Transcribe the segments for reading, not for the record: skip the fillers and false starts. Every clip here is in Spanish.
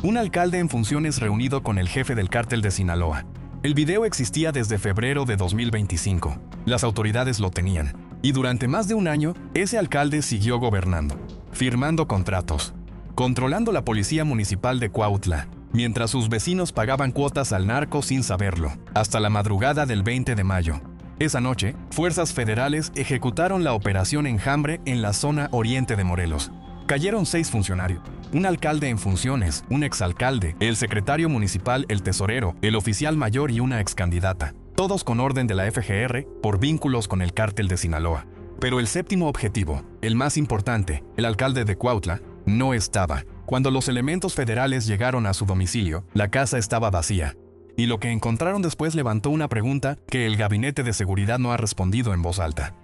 Un alcalde en funciones reunido con el jefe del cártel de Sinaloa. El video existía desde febrero de 2025. Las autoridades lo tenían. Y durante más de un año, ese alcalde siguió gobernando, firmando contratos, controlando la policía municipal de Cuautla, mientras sus vecinos pagaban cuotas al narco sin saberlo, hasta la madrugada del 20 de mayo. Esa noche, fuerzas federales ejecutaron la Operación Enjambre en la zona oriente de Morelos. Cayeron 6 funcionarios, un alcalde en funciones, un exalcalde, el secretario municipal, el tesorero, el oficial mayor y una excandidata, todos con orden de la FGR por vínculos con el cártel de Sinaloa. Pero el séptimo objetivo, el más importante, el alcalde de Cuautla, no estaba. Cuando los elementos federales llegaron a su domicilio, la casa estaba vacía. Y lo que encontraron después levantó una pregunta que el gabinete de seguridad no ha respondido en voz alta.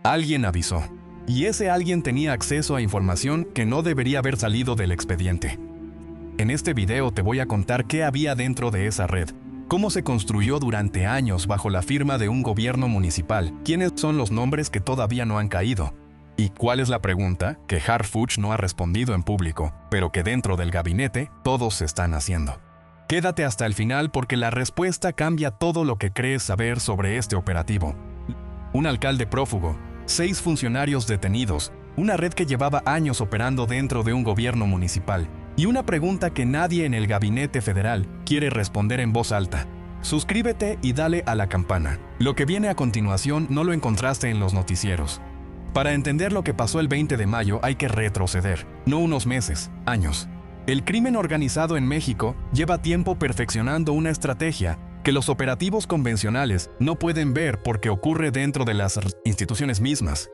Alguien avisó. Y ese alguien tenía acceso a información que no debería haber salido del expediente. En este video te voy a contar qué había dentro de esa red, cómo se construyó durante años bajo la firma de un gobierno municipal, quiénes son los nombres que todavía no han caído, y cuál es la pregunta que Harfuch no ha respondido en público, pero que dentro del gabinete todos se están haciendo. Quédate hasta el final porque la respuesta cambia todo lo que crees saber sobre este operativo. Un alcalde prófugo, 6 funcionarios detenidos, una red que llevaba años operando dentro de un gobierno municipal, y una pregunta que nadie en el gabinete federal quiere responder en voz alta. Suscríbete y dale a la campana. Lo que viene a continuación no lo encontraste en los noticieros. Para entender lo que pasó el 20 de mayo hay que retroceder, no unos meses, años. El crimen organizado en México lleva tiempo perfeccionando una estrategia que los operativos convencionales no pueden ver porque ocurre dentro de las instituciones mismas.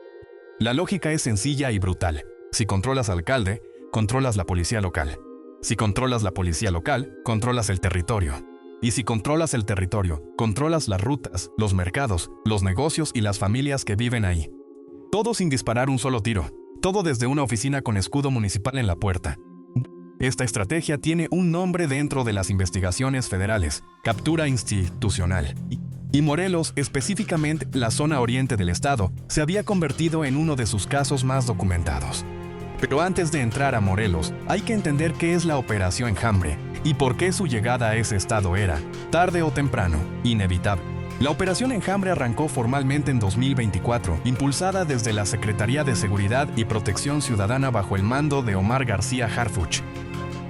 La lógica es sencilla y brutal. Si controlas al alcalde, controlas la policía local. Si controlas la policía local, controlas el territorio. Y si controlas el territorio, controlas las rutas, los mercados, los negocios y las familias que viven ahí. Todo sin disparar un solo tiro. Todo desde una oficina con escudo municipal en la puerta. Esta estrategia tiene un nombre dentro de las investigaciones federales: captura institucional. Y Morelos, específicamente la zona oriente del estado, se había convertido en uno de sus casos más documentados. Pero antes de entrar a Morelos, hay que entender qué es la Operación Enjambre y por qué su llegada a ese estado era, tarde o temprano, inevitable. La Operación Enjambre arrancó formalmente en 2024, impulsada desde la Secretaría de Seguridad y Protección Ciudadana bajo el mando de Omar García Harfuch.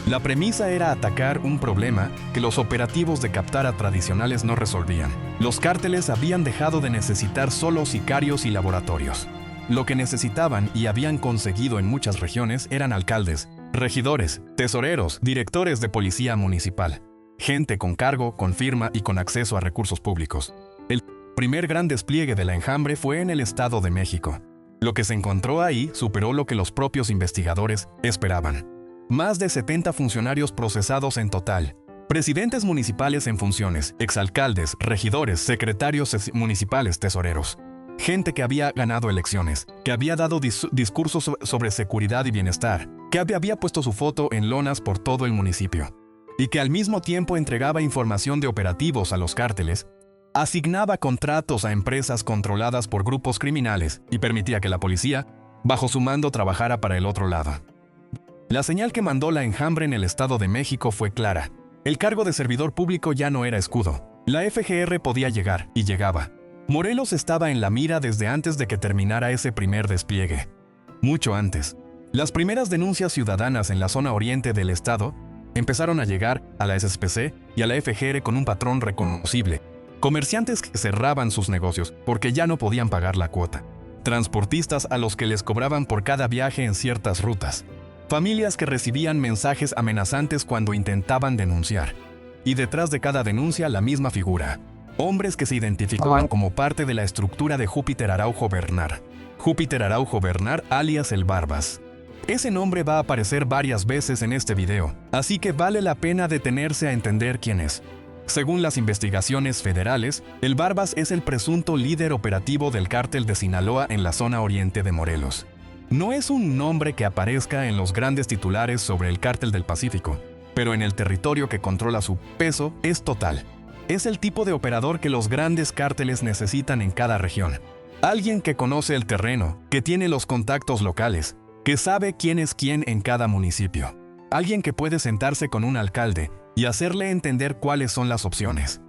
La premisa era atacar un problema que los operativos de captura tradicionales no resolvían. Los cárteles habían dejado de necesitar solo sicarios y laboratorios. Lo que necesitaban y habían conseguido en muchas regiones eran alcaldes, regidores, tesoreros, directores de policía municipal. Gente con cargo, con firma y con acceso a recursos públicos. El primer gran despliegue de la Enjambre fue en el Estado de México. Lo que se encontró ahí superó lo que los propios investigadores esperaban. Más de 70 funcionarios procesados en total. Presidentes municipales en funciones, exalcaldes, regidores, secretarios municipales, tesoreros. Gente que había ganado elecciones, que había dado discursos sobre seguridad y bienestar, que había puesto su foto en lonas por todo el municipio, y que al mismo tiempo entregaba información de operativos a los cárteles, asignaba contratos a empresas controladas por grupos criminales y permitía que la policía, bajo su mando, trabajara para el otro lado. La señal que mandó la Enjambre en el Estado de México fue clara. El cargo de servidor público ya no era escudo. La FGR podía llegar, y llegaba. Morelos estaba en la mira desde antes de que terminara ese primer despliegue. Mucho antes. Las primeras denuncias ciudadanas en la zona oriente del estado empezaron a llegar a la SSPC y a la FGR con un patrón reconocible. Comerciantes que cerraban sus negocios porque ya no podían pagar la cuota. Transportistas a los que les cobraban por cada viaje en ciertas rutas. Familias que recibían mensajes amenazantes cuando intentaban denunciar. Y detrás de cada denuncia la misma figura. Hombres que se identificaban como parte de la estructura de Júpiter Araujo Bernard. Júpiter Araujo Bernard, alias el Barbas. Ese nombre va a aparecer varias veces en este video, así que vale la pena detenerse a entender quién es. Según las investigaciones federales, el Barbas es el presunto líder operativo del cártel de Sinaloa en la zona oriente de Morelos. No es un nombre que aparezca en los grandes titulares sobre el cártel del Pacífico, pero en el territorio que controla su peso es total. Es el tipo de operador que los grandes cárteles necesitan en cada región. Alguien que conoce el terreno, que tiene los contactos locales, que sabe quién es quién en cada municipio. alguien que puede sentarse con un alcalde y hacerle entender cuáles son las opciones.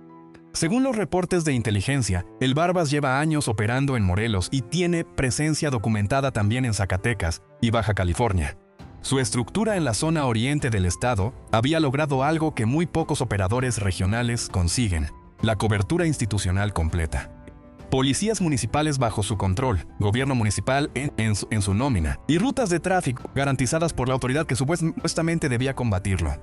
Según los reportes de inteligencia, el Barbas lleva años operando en Morelos y tiene presencia documentada también en Zacatecas y Baja California. Su estructura en la zona oriente del estado había logrado algo que muy pocos operadores regionales consiguen: la cobertura institucional completa. Policías municipales bajo su control, gobierno municipal en su nómina, y rutas de tráfico garantizadas por la autoridad que supuestamente debía combatirlo.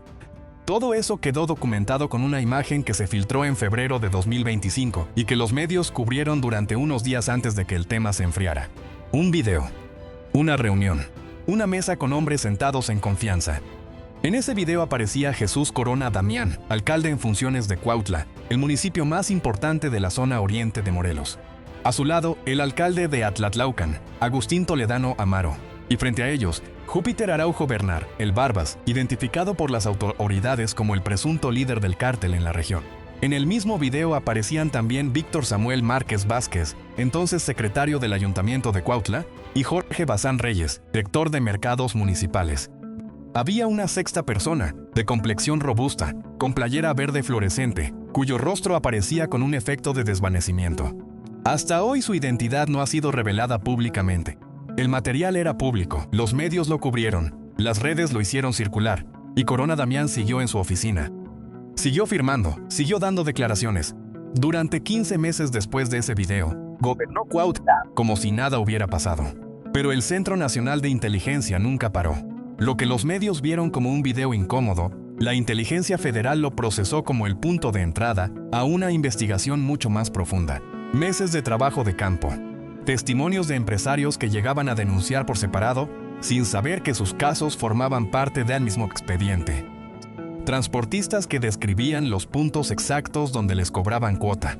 Todo eso quedó documentado con una imagen que se filtró en febrero de 2025 y que los medios cubrieron durante unos días antes de que el tema se enfriara. Un video, una reunión, una mesa con hombres sentados en confianza. En ese video aparecía Jesús Corona Damián, alcalde en funciones de Cuautla, el municipio más importante de la zona oriente de Morelos. A su lado, el alcalde de Atlatlaucan, Agustín Toledano Amaro. Y frente a ellos, Júpiter Araujo Bernal, el Barbas, identificado por las autoridades como el presunto líder del cártel en la región. En el mismo video aparecían también Víctor Samuel Márquez Vázquez, entonces secretario del Ayuntamiento de Cuautla, y Jorge Bazán Reyes, director de Mercados Municipales. Había una sexta persona, de complexión robusta, con playera verde fluorescente, cuyo rostro aparecía con un efecto de desvanecimiento. Hasta hoy su identidad no ha sido revelada públicamente. El material era público, los medios lo cubrieron, las redes lo hicieron circular, y Corona Damián siguió en su oficina. Siguió firmando, siguió dando declaraciones. Durante 15 meses después de ese video, gobernó Cuautla como si nada hubiera pasado. Pero el Centro Nacional de Inteligencia nunca paró. Lo que los medios vieron como un video incómodo, la inteligencia federal lo procesó como el punto de entrada a una investigación mucho más profunda. Meses de trabajo de campo, testimonios de empresarios que llegaban a denunciar por separado, sin saber que sus casos formaban parte del mismo expediente. Transportistas que describían los puntos exactos donde les cobraban cuota.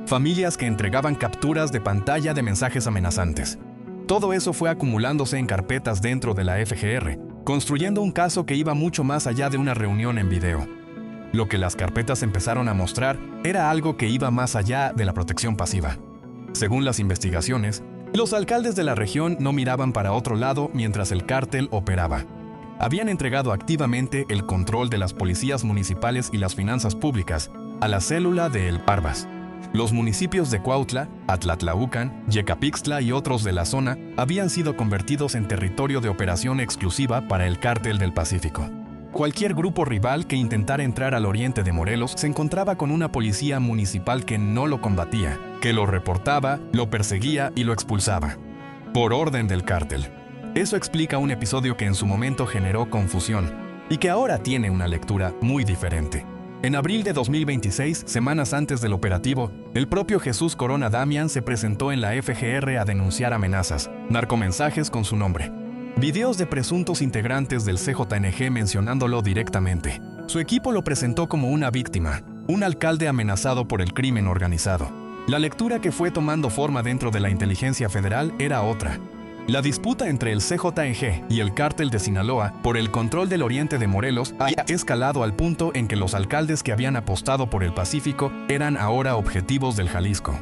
Familias que entregaban capturas de pantalla de mensajes amenazantes. Todo eso fue acumulándose en carpetas dentro de la FGR, construyendo un caso que iba mucho más allá de una reunión en video. Lo que las carpetas empezaron a mostrar era algo que iba más allá de la protección pasiva. Según las investigaciones, los alcaldes de la región no miraban para otro lado mientras el cártel operaba. Habían entregado activamente el control de las policías municipales y las finanzas públicas a la célula de El Barbas. Los municipios de Cuautla, Atlatlaucan, Yecapixtla y otros de la zona habían sido convertidos en territorio de operación exclusiva para el Cártel del Pacífico. Cualquier grupo rival que intentara entrar al oriente de Morelos se encontraba con una policía municipal que no lo combatía, que lo reportaba, lo perseguía y lo expulsaba. Por orden del cártel. Eso explica un episodio que en su momento generó confusión y que ahora tiene una lectura muy diferente. En abril de 2026, semanas antes del operativo, el propio Jesús Corona Damián se presentó en la FGR a denunciar amenazas, narcomensajes con su nombre. Videos de presuntos integrantes del CJNG mencionándolo directamente. Su equipo lo presentó como una víctima, un alcalde amenazado por el crimen organizado. La lectura que fue tomando forma dentro de la inteligencia federal era otra. La disputa entre el CJNG y el Cártel de Sinaloa por el control del oriente de Morelos había escalado al punto en que los alcaldes que habían apostado por el Pacífico eran ahora objetivos del Jalisco.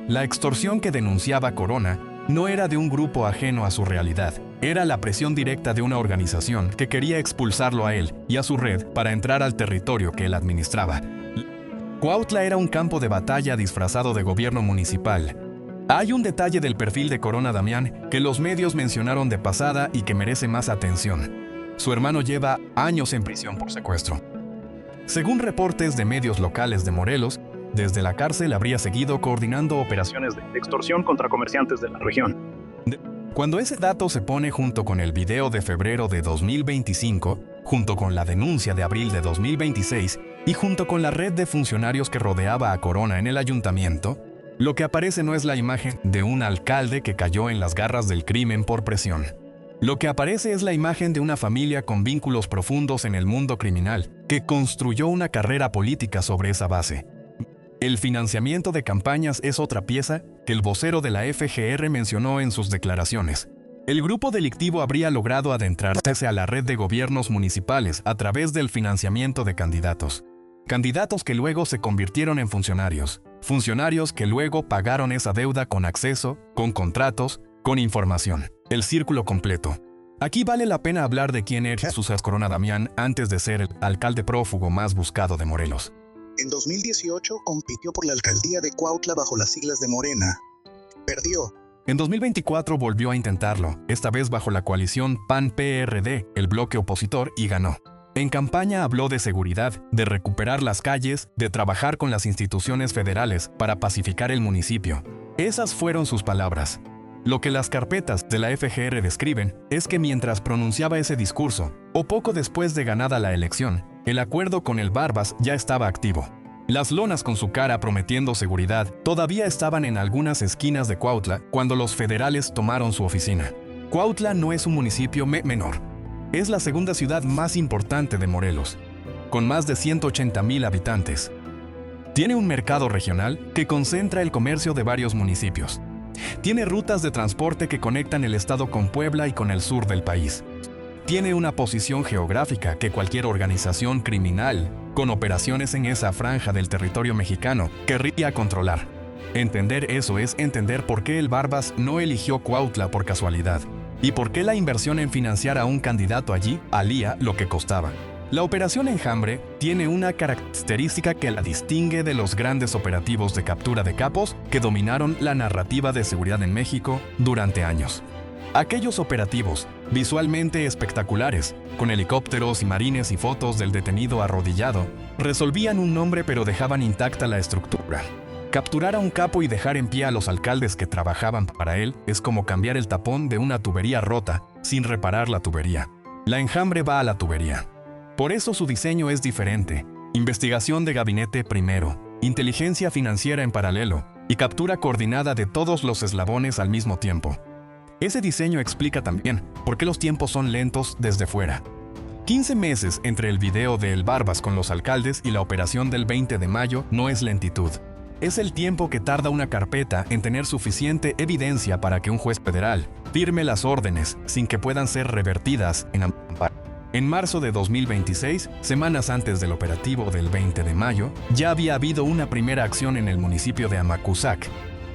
La extorsión que denunciaba Corona no era de un grupo ajeno a su realidad, era la presión directa de una organización que quería expulsarlo a él y a su red para entrar al territorio que él administraba. Cuautla era un campo de batalla disfrazado de gobierno municipal. Hay un detalle del perfil de Corona Damián que los medios mencionaron de pasada y que merece más atención. Su hermano lleva años en prisión por secuestro. Según reportes de medios locales de Morelos, desde la cárcel habría seguido coordinando operaciones de extorsión contra comerciantes de la región. Cuando ese dato se pone junto con el video de febrero de 2025, junto con la denuncia de abril de 2026 y junto con la red de funcionarios que rodeaba a Corona en el ayuntamiento, lo que aparece no es la imagen de un alcalde que cayó en las garras del crimen por presión. Lo que aparece es la imagen de una familia con vínculos profundos en el mundo criminal, que construyó una carrera política sobre esa base. El financiamiento de campañas es otra pieza que el vocero de la FGR mencionó en sus declaraciones. El grupo delictivo habría logrado adentrarse a la red de gobiernos municipales a través del financiamiento de candidatos. Candidatos que luego se convirtieron en funcionarios. Funcionarios que luego pagaron esa deuda con acceso, con contratos, con información. El círculo completo. Aquí vale la pena hablar de quién era Jesús Corona Damián antes de ser el alcalde prófugo más buscado de Morelos. En 2018 compitió por la alcaldía de Cuautla bajo las siglas de Morena. Perdió. En 2024 volvió a intentarlo, esta vez bajo la coalición PAN-PRD, el bloque opositor, y ganó. En campaña habló de seguridad, de recuperar las calles, de trabajar con las instituciones federales para pacificar el municipio. Esas fueron sus palabras. Lo que las carpetas de la FGR describen es que mientras pronunciaba ese discurso, o poco después de ganada la elección, el acuerdo con el Barbas ya estaba activo. Las lonas con su cara prometiendo seguridad todavía estaban en algunas esquinas de Cuautla cuando los federales tomaron su oficina. Cuautla no es un municipio menor. Es la segunda ciudad más importante de Morelos, con más de 180,000 habitantes. Tiene un mercado regional que concentra el comercio de varios municipios. Tiene rutas de transporte que conectan el estado con Puebla y con el sur del país. Tiene una posición geográfica que cualquier organización criminal con operaciones en esa franja del territorio mexicano querría controlar. Entender eso es entender por qué el Barbas no eligió Cuautla por casualidad y por qué la inversión en financiar a un candidato allí valía lo que costaba. La Operación Enjambre tiene una característica que la distingue de los grandes operativos de captura de capos que dominaron la narrativa de seguridad en México durante años. Aquellos operativos, visualmente espectaculares, con helicópteros y marines y fotos del detenido arrodillado, resolvían un nombre pero dejaban intacta la estructura. Capturar a un capo y dejar en pie a los alcaldes que trabajaban para él es como cambiar el tapón de una tubería rota sin reparar la tubería. La Enjambre va a la tubería. Por eso su diseño es diferente. Investigación de gabinete primero, inteligencia financiera en paralelo y captura coordinada de todos los eslabones al mismo tiempo. Ese diseño explica también por qué los tiempos son lentos desde fuera. 15 meses entre el video de El Barbas con los alcaldes y la operación del 20 de mayo no es lentitud. Es el tiempo que tarda una carpeta en tener suficiente evidencia para que un juez federal firme las órdenes sin que puedan ser revertidas en amparo. En marzo de 2026, semanas antes del operativo del 20 de mayo, ya había habido una primera acción en el municipio de Amacuzac.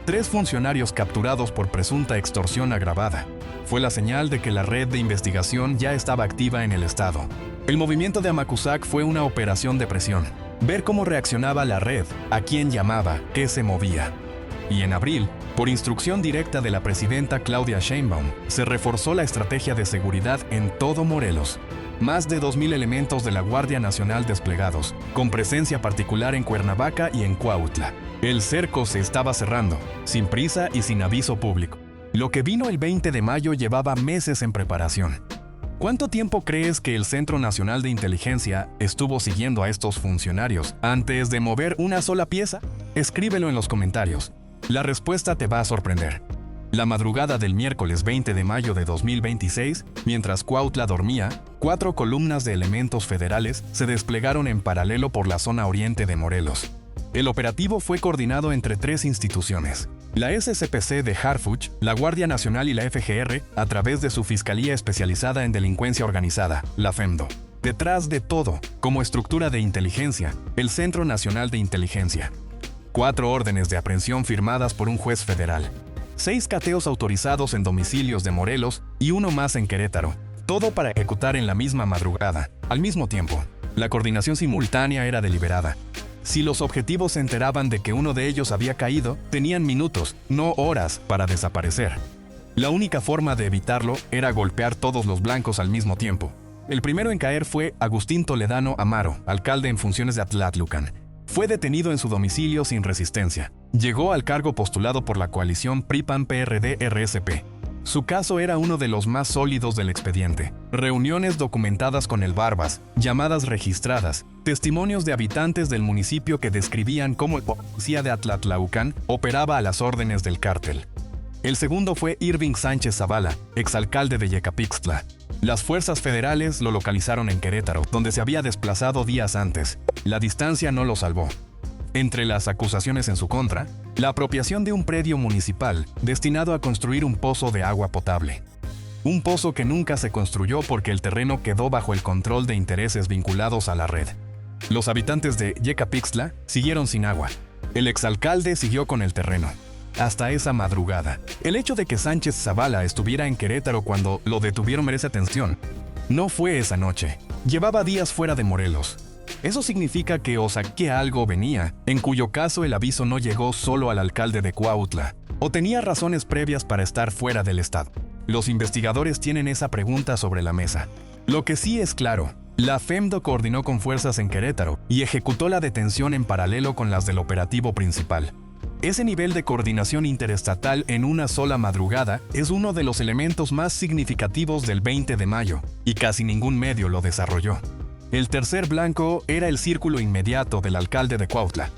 3 funcionarios capturados por presunta extorsión agravada. Fue la señal de que la red de investigación ya estaba activa en el estado. El movimiento de Amacuzac fue una operación de presión. Ver cómo reaccionaba la red, a quién llamaba, qué se movía. Y en abril, por instrucción directa de la presidenta Claudia Sheinbaum, se reforzó la estrategia de seguridad en todo Morelos. Más de 2,000 elementos de la Guardia Nacional desplegados, con presencia particular en Cuernavaca y en Cuautla. El cerco se estaba cerrando, sin prisa y sin aviso público. Lo que vino el 20 de mayo llevaba meses en preparación. ¿Cuánto tiempo crees que el Centro Nacional de Inteligencia estuvo siguiendo a estos funcionarios antes de mover una sola pieza? Escríbelo en los comentarios. La respuesta te va a sorprender. La madrugada del miércoles 20 de mayo de 2026, mientras Cuautla dormía, 4 columnas de elementos federales se desplegaron en paralelo por la zona oriente de Morelos. El operativo fue coordinado entre 3 instituciones: la SCPC de Harfuch, la Guardia Nacional y la FGR, a través de su Fiscalía Especializada en Delincuencia Organizada, la FEMDO. Detrás de todo, como estructura de inteligencia, el Centro Nacional de Inteligencia. 4 órdenes de aprehensión firmadas por un juez federal. 6 cateos autorizados en domicilios de Morelos y 1 más en Querétaro. Todo para ejecutar en la misma madrugada, al mismo tiempo. La coordinación simultánea era deliberada. Si los objetivos se enteraban de que uno de ellos había caído, tenían minutos, no horas, para desaparecer. La única forma de evitarlo era golpear todos los blancos al mismo tiempo. El primero en caer fue Agustín Toledano Amaro, alcalde en funciones de Atlatlucan. Fue detenido en su domicilio sin resistencia. Llegó al cargo postulado por la coalición PRI-PAN-PRD-RSP. Su caso era uno de los más sólidos del expediente. Reuniones documentadas con el Barbas, llamadas registradas, testimonios de habitantes del municipio que describían cómo el policía de Atlatlaucan operaba a las órdenes del cártel. El segundo fue Irving Sánchez Zavala, exalcalde de Yecapixtla. Las fuerzas federales lo localizaron en Querétaro, donde se había desplazado días antes. La distancia no lo salvó. Entre las acusaciones en su contra, la apropiación de un predio municipal destinado a construir un pozo de agua potable. Un pozo que nunca se construyó porque el terreno quedó bajo el control de intereses vinculados a la red. Los habitantes de Yecapixtla siguieron sin agua. El exalcalde siguió con el terreno. hasta esa madrugada. El hecho de que Sánchez Zavala estuviera en Querétaro cuando lo detuvieron merece atención. No fue esa noche. Llevaba días fuera de Morelos. Eso significa que o que algo venía, en cuyo caso el aviso no llegó solo al alcalde de Cuautla, o tenía razones previas para estar fuera del estado. Los investigadores tienen esa pregunta sobre la mesa. Lo que sí es claro, la FEMDO coordinó con fuerzas en Querétaro y ejecutó la detención en paralelo con las del operativo principal. Ese nivel de coordinación interestatal en una sola madrugada es uno de los elementos más significativos del 20 de mayo, y casi ningún medio lo desarrolló. El tercer blanco era el círculo inmediato del alcalde de Cuautla.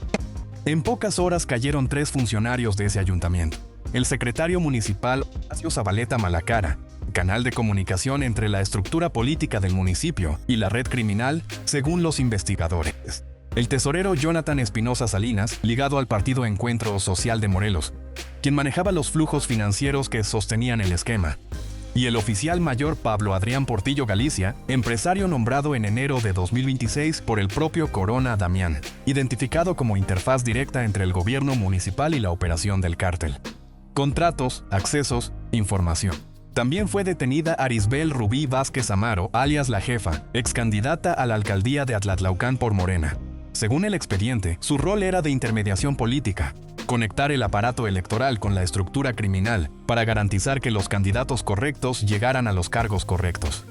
En pocas horas cayeron 3 funcionarios de ese ayuntamiento. El secretario municipal Horacio Zabaleta Malacara, canal de comunicación entre la estructura política del municipio y la red criminal, según los investigadores. El tesorero Jonathan Espinosa Salinas, ligado al Partido Encuentro Social de Morelos, quien manejaba los flujos financieros que sostenían el esquema. Y el oficial mayor Pablo Adrián Portillo Galicia, empresario nombrado en enero de 2026 por el propio Corona Damián, identificado como interfaz directa entre el gobierno municipal y la operación del cártel. Contratos, accesos, información. También fue detenida Arisbel Rubí Vázquez Amaro, alias La Jefa, ex candidata a la alcaldía de Atlatlaucán por Morena. Según el expediente, su rol era de intermediación política, conectar el aparato electoral con la estructura criminal para garantizar que los candidatos correctos llegaran a los cargos correctos.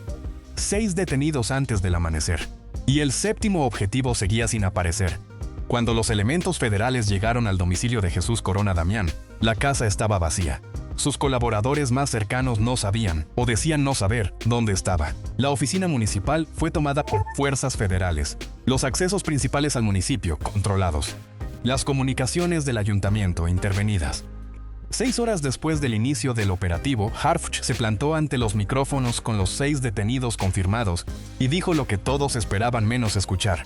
6 detenidos antes del amanecer. Y el 7º objetivo seguía sin aparecer. Cuando los elementos federales llegaron al domicilio de Jesús Corona Damián, la casa estaba vacía. Sus colaboradores más cercanos no sabían, o decían no saber, dónde estaba. La oficina municipal fue tomada por fuerzas federales. Los accesos principales al municipio, controlados. Las comunicaciones del ayuntamiento, intervenidas. 6 horas después del inicio del operativo, Harfuch se plantó ante los micrófonos con los 6 detenidos confirmados y dijo lo que todos esperaban menos escuchar.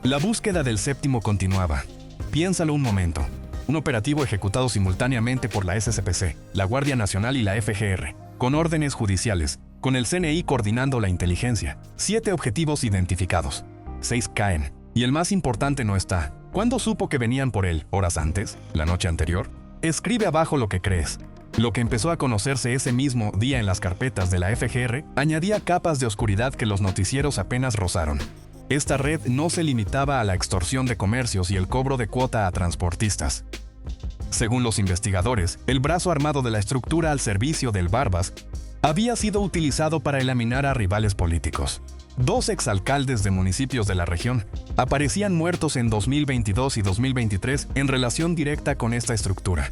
La búsqueda del 7º continuaba. Piénsalo un momento. Un operativo ejecutado simultáneamente por la SCPC, la Guardia Nacional y la FGR, con órdenes judiciales, con el CNI coordinando la inteligencia. 7 objetivos identificados. 6 caen. Y el más importante no está. ¿Cuándo supo que venían por él? ¿Horas antes? ¿La noche anterior? Escribe abajo lo que crees. Lo que empezó a conocerse ese mismo día en las carpetas de la FGR añadía capas de oscuridad que los noticieros apenas rozaron. Esta red no se limitaba a la extorsión de comercios y el cobro de cuota a transportistas. Según los investigadores, el brazo armado de la estructura al servicio del Barbas había sido utilizado para eliminar a rivales políticos. 2 exalcaldes de municipios de la región aparecían muertos en 2022 y 2023 en relación directa con esta estructura.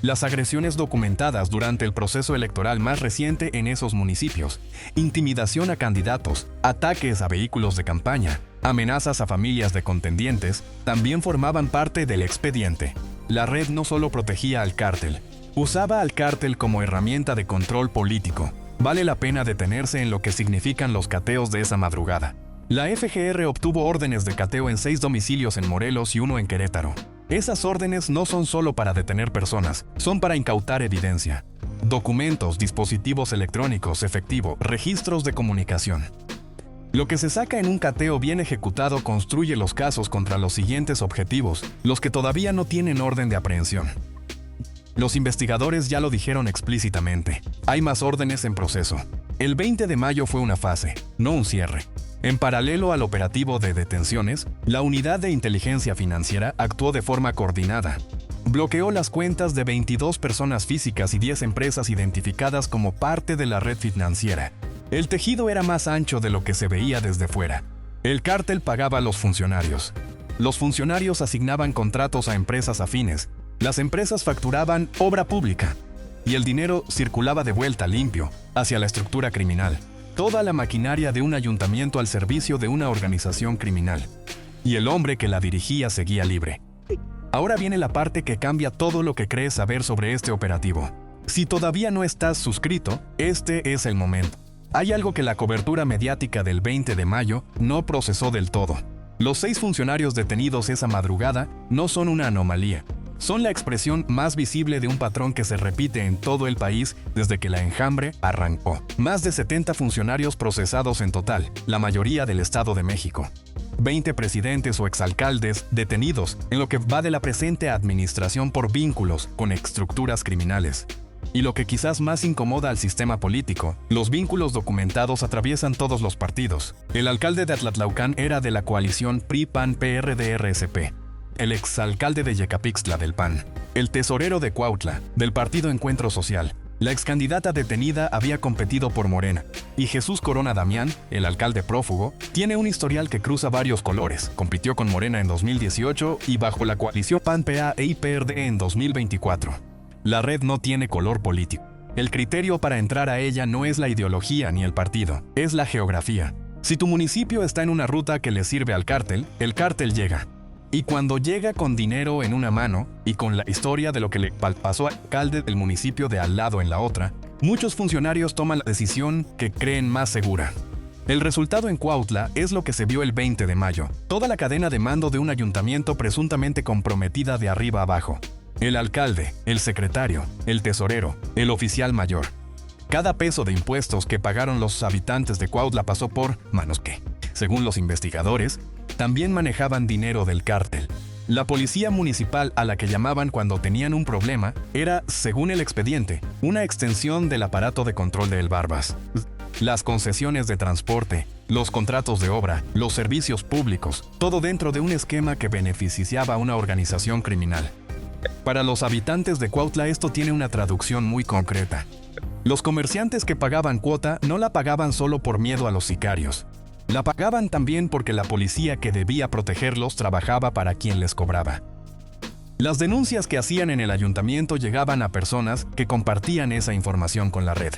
Las agresiones documentadas durante el proceso electoral más reciente en esos municipios, intimidación a candidatos, ataques a vehículos de campaña, amenazas a familias de contendientes, también formaban parte del expediente. La red no solo protegía al cártel, usaba al cártel como herramienta de control político. Vale la pena detenerse en lo que significan los cateos de esa madrugada. La FGR obtuvo órdenes de cateo en 6 domicilios en Morelos y 1 en Querétaro. Esas órdenes no son solo para detener personas, son para incautar evidencia. Documentos, dispositivos electrónicos, efectivo, registros de comunicación. Lo que se saca en un cateo bien ejecutado construye los casos contra los siguientes objetivos, los que todavía no tienen orden de aprehensión. Los investigadores ya lo dijeron explícitamente. Hay más órdenes en proceso. El 20 de mayo fue una fase, no un cierre. En paralelo al operativo de detenciones, la unidad de inteligencia financiera actuó de forma coordinada. Bloqueó las cuentas de 22 personas físicas y 10 empresas identificadas como parte de la red financiera. El tejido era más ancho de lo que se veía desde fuera. El cártel pagaba a los funcionarios. Los funcionarios asignaban contratos a empresas afines. Las empresas facturaban obra pública. Y el dinero circulaba de vuelta limpio hacia la estructura criminal. Toda la maquinaria de un ayuntamiento al servicio de una organización criminal. Y el hombre que la dirigía seguía libre. Ahora viene la parte que cambia todo lo que crees saber sobre este operativo. Si todavía no estás suscrito, este es el momento. Hay algo que la cobertura mediática del 20 de mayo no procesó del todo. Los 6 funcionarios detenidos esa madrugada no son una anomalía. Son la expresión más visible de un patrón que se repite en todo el país desde que la enjambre arrancó. Más de 70 funcionarios procesados en total, la mayoría del Estado de México. 20 presidentes o exalcaldes detenidos en lo que va de la presente administración por vínculos con estructuras criminales. Y lo que quizás más incomoda al sistema político, los vínculos documentados atraviesan todos los partidos. El alcalde de Atlatlaucán era de la coalición PRI-PAN-PRD-RSP. El exalcalde de Yecapixtla del PAN. El tesorero de Cuautla, del partido Encuentro Social. La excandidata detenida había competido por Morena. Y Jesús Corona Damián, el alcalde prófugo, tiene un historial que cruza varios colores. Compitió con Morena en 2018 y bajo la coalición PAN-PA-PRD en 2024. La red no tiene color político. El criterio para entrar a ella no es la ideología ni el partido, es la geografía. Si tu municipio está en una ruta que le sirve al cártel, el cártel llega. Y cuando llega con dinero en una mano y con la historia de lo que le pasó al alcalde del municipio de al lado en la otra, muchos funcionarios toman la decisión que creen más segura. El resultado en Cuautla es lo que se vio el 20 de mayo. Toda la cadena de mando de un ayuntamiento presuntamente comprometida de arriba abajo. El alcalde, el secretario, el tesorero, el oficial mayor. Cada peso de impuestos que pagaron los habitantes de Cuautla pasó por manos que, según los investigadores, también manejaban dinero del cártel. La policía municipal a la que llamaban cuando tenían un problema era, según el expediente, una extensión del aparato de control de El Barbas. Las concesiones de transporte, los contratos de obra, los servicios públicos, todo dentro de un esquema que beneficiaba a una organización criminal. Para los habitantes de Cuautla esto tiene una traducción muy concreta. Los comerciantes que pagaban cuota no la pagaban solo por miedo a los sicarios. La pagaban también porque la policía que debía protegerlos trabajaba para quien les cobraba. Las denuncias que hacían en el ayuntamiento llegaban a personas que compartían esa información con la red.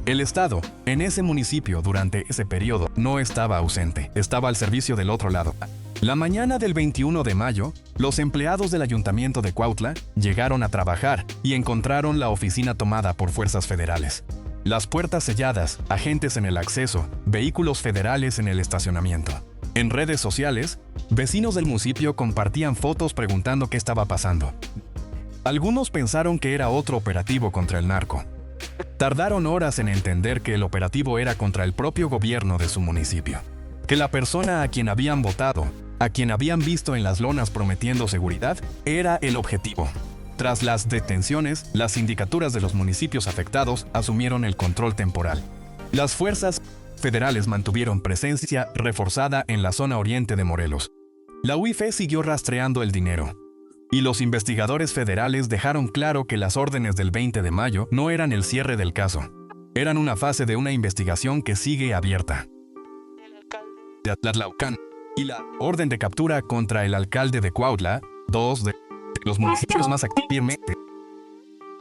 El Estado, en ese municipio durante ese periodo, no estaba ausente, estaba al servicio del otro lado. La mañana del 21 de mayo, los empleados del ayuntamiento de Cuautla llegaron a trabajar y encontraron la oficina tomada por fuerzas federales. Las puertas selladas, agentes en el acceso, vehículos federales en el estacionamiento. En redes sociales, vecinos del municipio compartían fotos preguntando qué estaba pasando. Algunos pensaron que era otro operativo contra el narco. Tardaron horas en entender que el operativo era contra el propio gobierno de su municipio. Que la persona a quien habían votado, a quien habían visto en las lonas prometiendo seguridad, era el objetivo. Tras las detenciones, las sindicaturas de los municipios afectados asumieron el control temporal. Las fuerzas federales mantuvieron presencia reforzada en la zona oriente de Morelos. La UIF siguió rastreando el dinero. Y los investigadores federales dejaron claro que las órdenes del 20 de mayo no eran el cierre del caso. Eran una fase de una investigación que sigue abierta. De Atlatlaucán y la orden de captura contra el alcalde de Cuautla, dos de los municipios más activamente,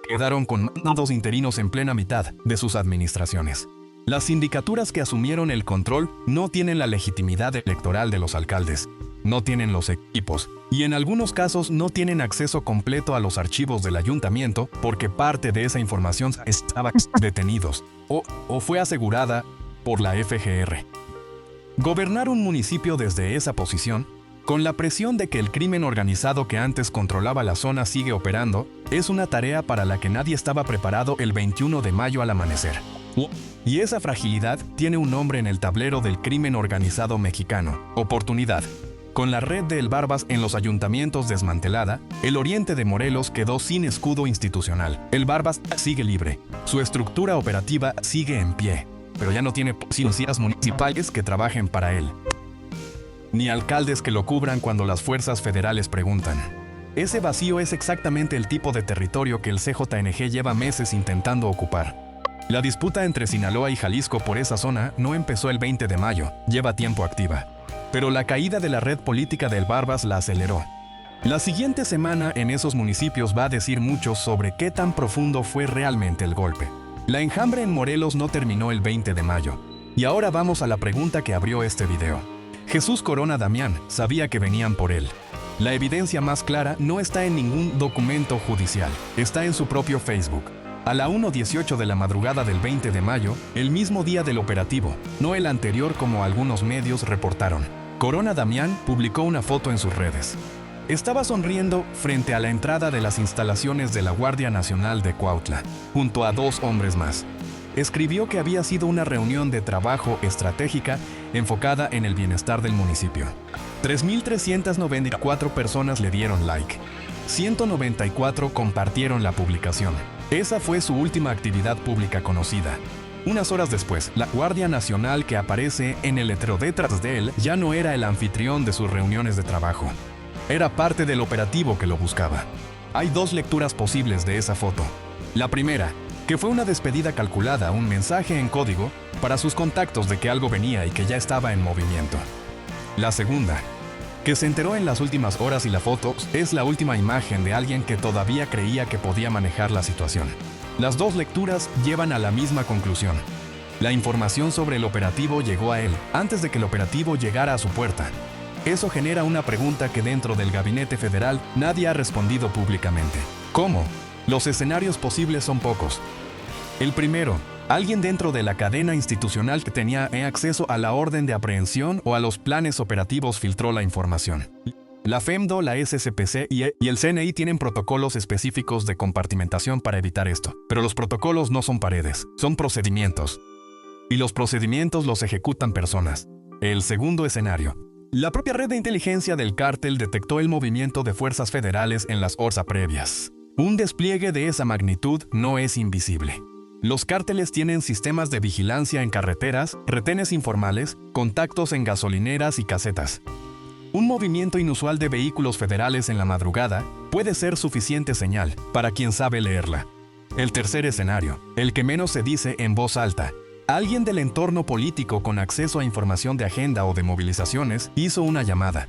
quedaron con mandos interinos en plena mitad de sus administraciones. Las sindicaturas que asumieron el control no tienen la legitimidad electoral de los alcaldes, no tienen los equipos y en algunos casos no tienen acceso completo a los archivos del ayuntamiento porque parte de esa información estaba detenidos o fue asegurada por la FGR. Gobernar un municipio desde esa posición, con la presión de que el crimen organizado que antes controlaba la zona sigue operando, es una tarea para la que nadie estaba preparado el 21 de mayo al amanecer. Y esa fragilidad tiene un nombre en el tablero del crimen organizado mexicano: oportunidad. Con la red de El Barbas en los ayuntamientos desmantelada, el oriente de Morelos quedó sin escudo institucional. El Barbas sigue libre. Su estructura operativa sigue en pie, pero ya no tiene policías municipales que trabajen para él, ni alcaldes que lo cubran cuando las fuerzas federales preguntan. Ese vacío es exactamente el tipo de territorio que el CJNG lleva meses intentando ocupar. La disputa entre Sinaloa y Jalisco por esa zona no empezó el 20 de mayo, lleva tiempo activa. Pero la caída de la red política del Barbas la aceleró. La siguiente semana en esos municipios va a decir mucho sobre qué tan profundo fue realmente el golpe. La enjambre en Morelos no terminó el 20 de mayo. Y ahora vamos a la pregunta que abrió este video. Jesús Corona Damián sabía que venían por él. La evidencia más clara no está en ningún documento judicial, está en su propio Facebook. A la 1:18 de la madrugada del 20 de mayo, el mismo día del operativo, no el anterior como algunos medios reportaron, Corona Damián publicó una foto en sus redes. Estaba sonriendo frente a la entrada de las instalaciones de la Guardia Nacional de Cuautla, junto a 2 hombres más. escribió que había sido una reunión de trabajo estratégica enfocada en el bienestar del municipio. 3.394 personas le dieron like. 194 compartieron la publicación. Esa fue su última actividad pública conocida. Unas horas después, la Guardia Nacional que aparece en el letrero detrás de él ya no era el anfitrión de sus reuniones de trabajo. Era parte del operativo que lo buscaba. Hay dos lecturas posibles de esa foto. La primera, que fue una despedida calculada, un mensaje en código para sus contactos de que algo venía y que ya estaba en movimiento. La segunda, que se enteró en las últimas horas y la foto es la última imagen de alguien que todavía creía que podía manejar la situación. Las dos lecturas llevan a la misma conclusión. La información sobre el operativo llegó a él antes de que el operativo llegara a su puerta. Eso genera una pregunta que dentro del gabinete federal nadie ha respondido públicamente. ¿Cómo? Los escenarios posibles son pocos. El primero, alguien dentro de la cadena institucional que tenía acceso a la orden de aprehensión o a los planes operativos filtró la información. La FEMDO, la SCPC y el CNI tienen protocolos específicos de compartimentación para evitar esto. Pero los protocolos no son paredes, son procedimientos. Y los procedimientos los ejecutan personas. El segundo escenario. La propia red de inteligencia del cártel detectó el movimiento de fuerzas federales en las horas previas. Un despliegue de esa magnitud no es invisible. Los cárteles tienen sistemas de vigilancia en carreteras, retenes informales, contactos en gasolineras y casetas. Un movimiento inusual de vehículos federales en la madrugada puede ser suficiente señal para quien sabe leerla. El tercer escenario, el que menos se dice en voz alta. Alguien del entorno político con acceso a información de agenda o de movilizaciones hizo una llamada.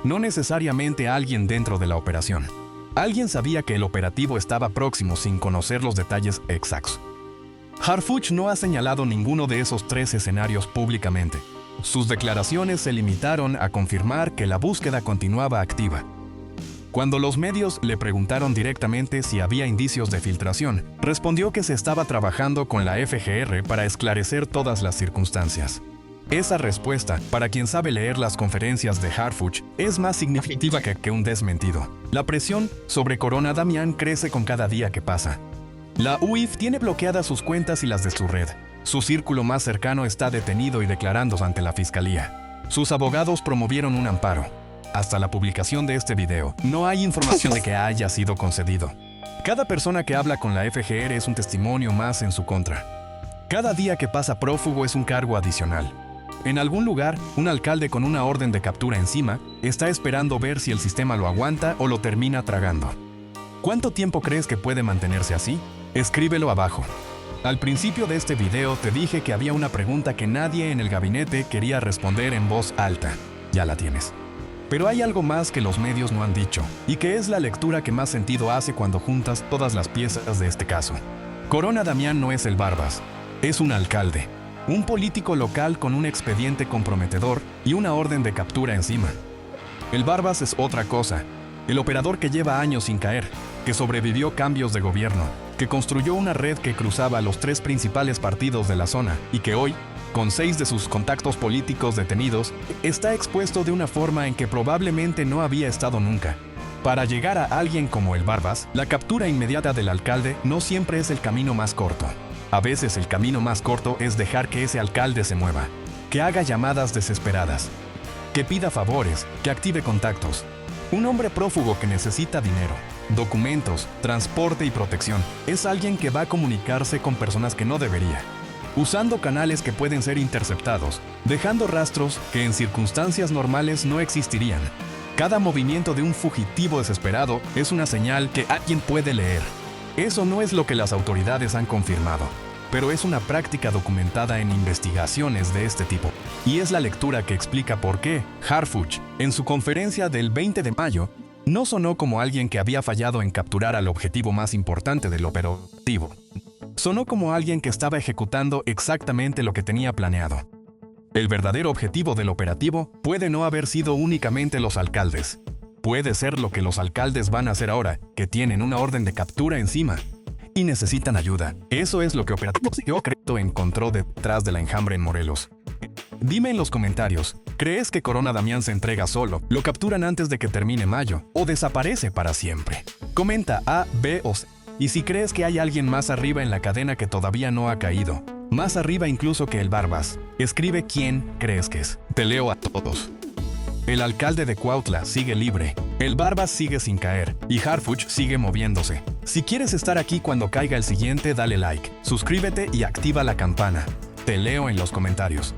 No necesariamente alguien dentro de la operación. Alguien sabía que el operativo estaba próximo sin conocer los detalles exactos. Harfuch no ha señalado ninguno de esos tres escenarios públicamente. Sus declaraciones se limitaron a confirmar que la búsqueda continuaba activa. Cuando los medios le preguntaron directamente si había indicios de filtración, respondió que se estaba trabajando con la FGR para esclarecer todas las circunstancias. Esa respuesta, para quien sabe leer las conferencias de Harfuch, es más significativa que un desmentido. La presión sobre Corona Damián crece con cada día que pasa. La UIF tiene bloqueadas sus cuentas y las de su red. Su círculo más cercano está detenido y declarándose ante la fiscalía. Sus abogados promovieron un amparo. Hasta la publicación de este video, no hay información de que haya sido concedido. Cada persona que habla con la FGR es un testimonio más en su contra. Cada día que pasa prófugo es un cargo adicional. En algún lugar, un alcalde con una orden de captura encima está esperando ver si el sistema lo aguanta o lo termina tragando. ¿Cuánto tiempo crees que puede mantenerse así? Escríbelo abajo. Al principio de este video te dije que había una pregunta que nadie en el gabinete quería responder en voz alta. Ya la tienes. Pero hay algo más que los medios no han dicho, y que es la lectura que más sentido hace cuando juntas todas las piezas de este caso. Corona Damián no es el Barbas, es un alcalde, un político local con un expediente comprometedor y una orden de captura encima. El Barbas es otra cosa, el operador que lleva años sin caer, que sobrevivió cambios de gobierno, que construyó una red que cruzaba los tres principales partidos de la zona y que hoy, con 6 de sus contactos políticos detenidos, está expuesto de una forma en que probablemente no había estado nunca. Para llegar a alguien como el Barbas, la captura inmediata del alcalde no siempre es el camino más corto. A veces el camino más corto es dejar que ese alcalde se mueva, que haga llamadas desesperadas, que pida favores, que active contactos. Un hombre prófugo que necesita dinero, documentos, transporte y protección es alguien que va a comunicarse con personas que no debería, usando canales que pueden ser interceptados, dejando rastros que en circunstancias normales no existirían. Cada movimiento de un fugitivo desesperado es una señal que alguien puede leer. Eso no es lo que las autoridades han confirmado, pero es una práctica documentada en investigaciones de este tipo. Y es la lectura que explica por qué Harfuch, en su conferencia del 20 de mayo, no sonó como alguien que había fallado en capturar al objetivo más importante del operativo. Sonó como alguien que estaba ejecutando exactamente lo que tenía planeado. El verdadero objetivo del operativo puede no haber sido únicamente los alcaldes. Puede ser lo que los alcaldes van a hacer ahora, que tienen una orden de captura encima y necesitan ayuda. Eso es lo que Operativo Secreto encontró detrás de la enjambre en Morelos. Dime en los comentarios, ¿crees que Corona Damián se entrega solo, lo capturan antes de que termine mayo o desaparece para siempre? Comenta A, B o C. Y si crees que hay alguien más arriba en la cadena que todavía no ha caído, Más arriba incluso que el Barbas. Escribe quién crees que es. Te leo a todos. El alcalde de Cuautla sigue libre. El Barbas sigue sin caer. Y Harfuch sigue moviéndose. Si quieres estar aquí cuando caiga el siguiente, dale like, suscríbete y activa la campana. Te leo en los comentarios.